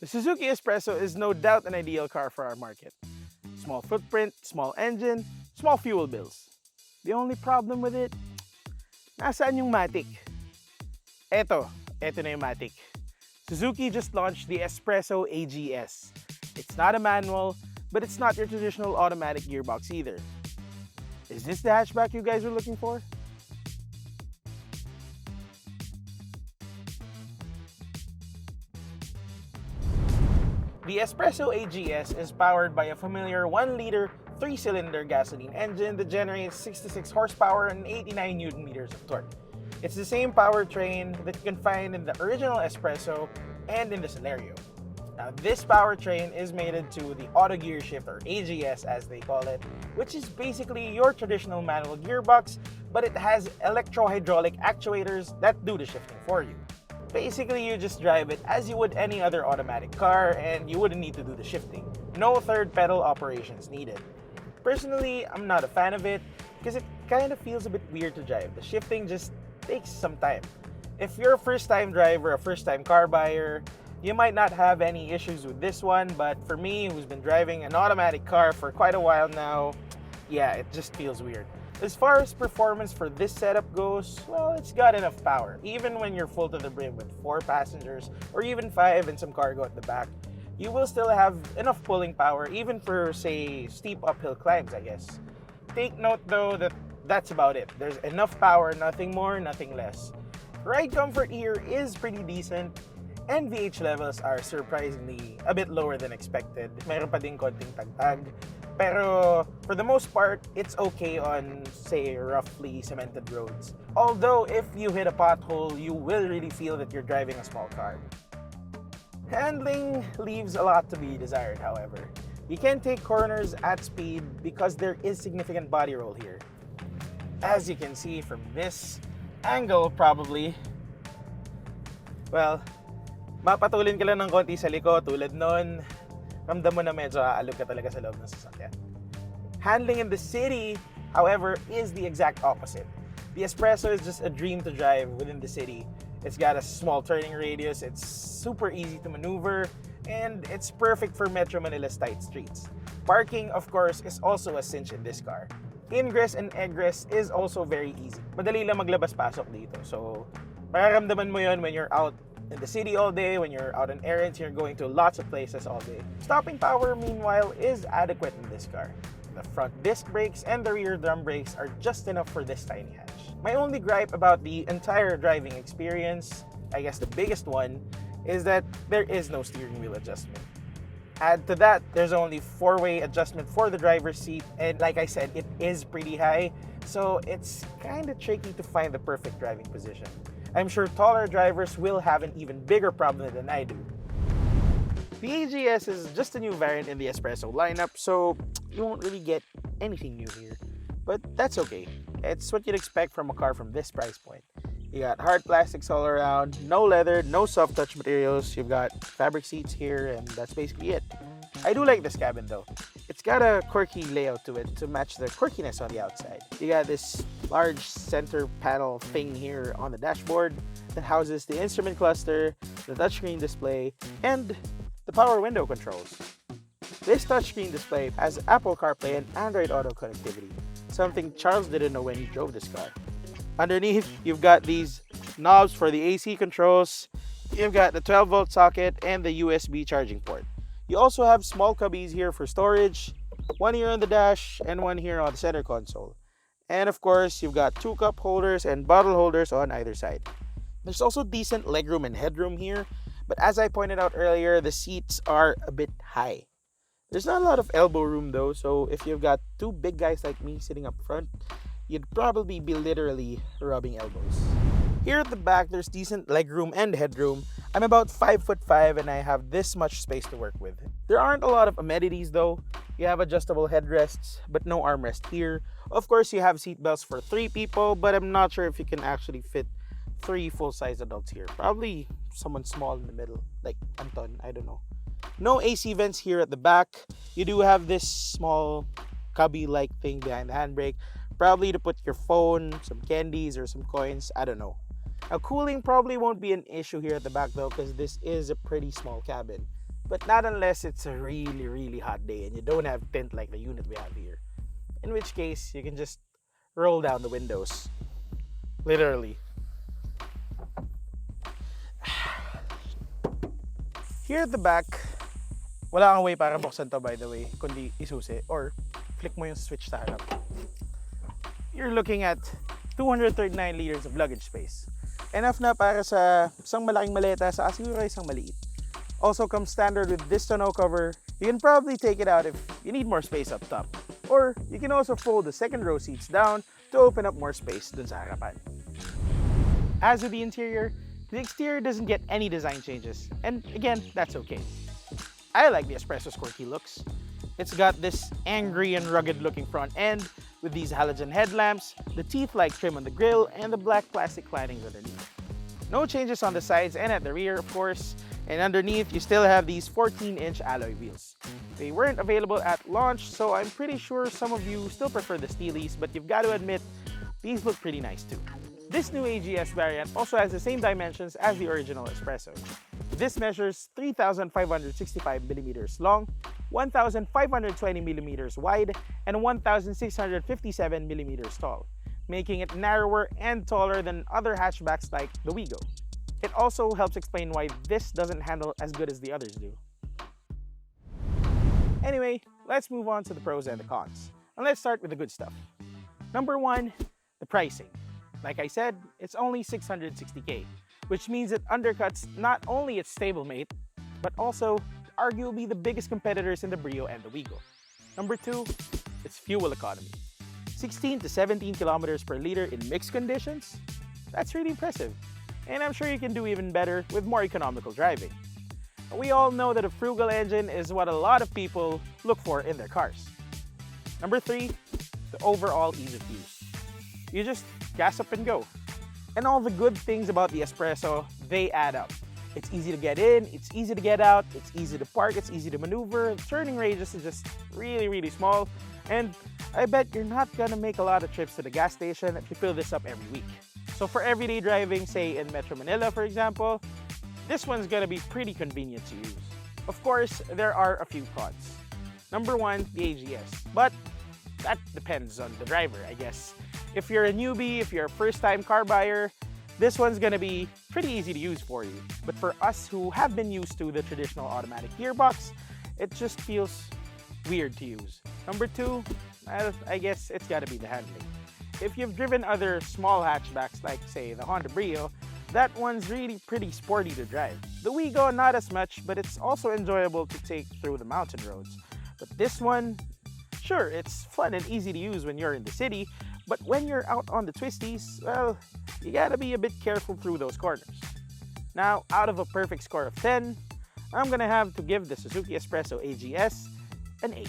The Suzuki S-Presso is no doubt an ideal car for our market. Small footprint, small engine, small fuel bills. The only problem with it, nasaan yung matic? Eto na yung matic. Suzuki just launched the S-Presso AGS. It's not a manual, but it's not your traditional automatic gearbox either. Is this the hatchback you guys are looking for? The S-Presso AGS is powered by a familiar 1-liter 3-cylinder gasoline engine that generates 66 horsepower and 89 newton meters of torque. It's the same powertrain that you can find in the original S-Presso and in the Celerio. Now, this powertrain is mated to the auto gear shift, or AGS as they call it, which is basically your traditional manual gearbox, but it has electro-hydraulic actuators that do the shifting for you. Basically, you just drive it as you would any other automatic car and you wouldn't need to do the shifting. No third pedal operations needed. Personally, I'm not a fan of it because it kind of feels a bit weird to drive. The shifting just takes some time. If you're a first-time driver, a first-time car buyer, you might not have any issues with this one, but for me, who's been driving an automatic car for quite a while now, yeah, it just feels weird. As far as performance for this setup goes, well, it's got enough power. Even when you're full to the brim with 4 passengers or even 5 and some cargo at the back, you will still have enough pulling power even for, say, steep uphill climbs, I guess. Take note though that that's about it. There's enough power, nothing more, nothing less. Ride comfort here is pretty decent, and VH levels are surprisingly a bit lower than expected. Meron pa ding konting tagtag. Pero for the most part, it's okay on, say, roughly cemented roads. Although if you hit a pothole, you will really feel that you're driving a small car. Handling leaves a lot to be desired, however. You can take corners at speed because there is significant body roll here. As you can see from this angle probably, well, mapatulin ka lang ng konti sa likod tulad nun, ramdam mo na medyo aalog ka talaga sa loob ng sasakyan. Handling in the city, however, is the exact opposite. The S-Presso is just a dream to drive within the city. It's got a small turning radius, it's super easy to maneuver, and it's perfect for Metro Manila's tight streets. Parking, of course, is also a cinch in this car. Ingress and egress is also very easy. Madali lang maglabas-pasok dito. So, mararamdaman mo yon when you're out in the city all day, when you're out on errands, you're going to lots of places all day. Stopping power, meanwhile, is adequate in this car. The front disc brakes and the rear drum brakes are just enough for this tiny hatch. My only gripe about the entire driving experience, I guess the biggest one, is that there is no steering wheel adjustment. Add to that, there's only 4-way adjustment for the driver's seat, and like I said, it is pretty high, so it's kind of tricky to find the perfect driving position. I'm sure taller drivers will have an even bigger problem than I do. The AGS is just a new variant in the S-Presso lineup, so you won't really get anything new here. But that's okay. It's what you'd expect from a car from this price point. You got hard plastics all around, no leather, no soft touch materials. You've got fabric seats here, and that's basically it. I do like this cabin though. It's got a quirky layout to it to match the quirkiness on the outside. You got this large center panel thing here on the dashboard that houses the instrument cluster, the touchscreen display, and the power window controls. This touchscreen display has Apple CarPlay and Android Auto connectivity, something Charles didn't know when he drove this car. Underneath, you've got these knobs for the AC controls, you've got the 12-volt socket, and the USB charging port. You also have small cubbies here for storage, one here on the dash, and one here on the center console. And of course, you've got 2 cup holders and bottle holders on either side. There's also decent legroom and headroom here, but as I pointed out earlier, the seats are a bit high. There's not a lot of elbow room though, so if you've got 2 big guys like me sitting up front, you'd probably be literally rubbing elbows. Here at the back, there's decent legroom and headroom. I'm about 5'5" and I have this much space to work with. There aren't a lot of amenities though. You have adjustable headrests, but no armrest here. Of course, you have seat belts for 3 people, but I'm not sure if you can actually fit 3 full-size adults here. Probably someone small in the middle, like Anton, I don't know. No AC vents here at the back. You do have this small cubby-like thing behind the handbrake, probably to put your phone, some candies, or some coins, I don't know. Now, cooling probably won't be an issue here at the back though, because this is a pretty small cabin. but not unless it's a really, really hot day and you don't have tint like the unit we have here. In which case, you can just roll down the windows. Literally. Here at the back, wala kang way para buksan to, by the way, kundi isusi or flick mo yung switch sa harap. You're looking at 239 liters of luggage space. Enough na para sa isang malaking maleta sa siguro isang maliit. Also comes standard with this tonneau cover. You can probably take it out if you need more space up top. Or you can also fold the second row seats down to open up more space dun sa harapan. As with the interior, the exterior doesn't get any design changes, and again, that's okay. I like the S-Presso's quirky looks. It's got this angry and rugged looking front end with these halogen headlamps, the teeth-like trim on the grille, and the black plastic linings underneath. No changes on the sides and at the rear, of course, and underneath you still have these 14-inch alloy wheels. They weren't available at launch, so I'm pretty sure some of you still prefer the steelies, but you've got to admit, these look pretty nice too. This new AGS variant also has the same dimensions as the original S-Presso. This measures 3,565 millimeters long, 1,520 millimeters wide, and 1,657 millimeters tall, making it narrower and taller than other hatchbacks like the Wigo. It also helps explain why this doesn't handle as good as the others do. Anyway, let's move on to the pros and the cons. And let's start with the good stuff. Number one, the pricing. Like I said, it's only 660K, which means it undercuts not only its stablemate, but also arguably the biggest competitors in the Brio and the Wigo. Number two, its fuel economy. 16 to 17 kilometers per liter in mixed conditions? That's really impressive. And I'm sure you can do even better with more economical driving. We all know that a frugal engine is what a lot of people look for in their cars. Number three, the overall ease of use. You just gas up and go. And all the good things about the S-Presso, they add up. It's easy to get in, it's easy to get out, it's easy to park, it's easy to maneuver, the turning radius is just really, really small, and I bet you're not gonna make a lot of trips to the gas station if you fill this up every week. So for everyday driving, say in Metro Manila for example, this one's gonna be pretty convenient to use. Of course, there are a few cons. Number one, the AGS, but that depends on the driver, I guess. If you're a newbie, if you're a first-time car buyer, this one's gonna be pretty easy to use for you. But for us who have been used to the traditional automatic gearbox, it just feels weird to use. Number two, I guess it's gotta be the handling. If you've driven other small hatchbacks like, say, the Honda Brio, that one's really pretty sporty to drive. The Wigo, not as much, but it's also enjoyable to take through the mountain roads. But this one, sure, it's fun and easy to use when you're in the city, but when you're out on the twisties, well, you gotta be a bit careful through those corners. Now, out of a perfect score of 10, I'm gonna have to give the Suzuki S-Presso AGS an 8.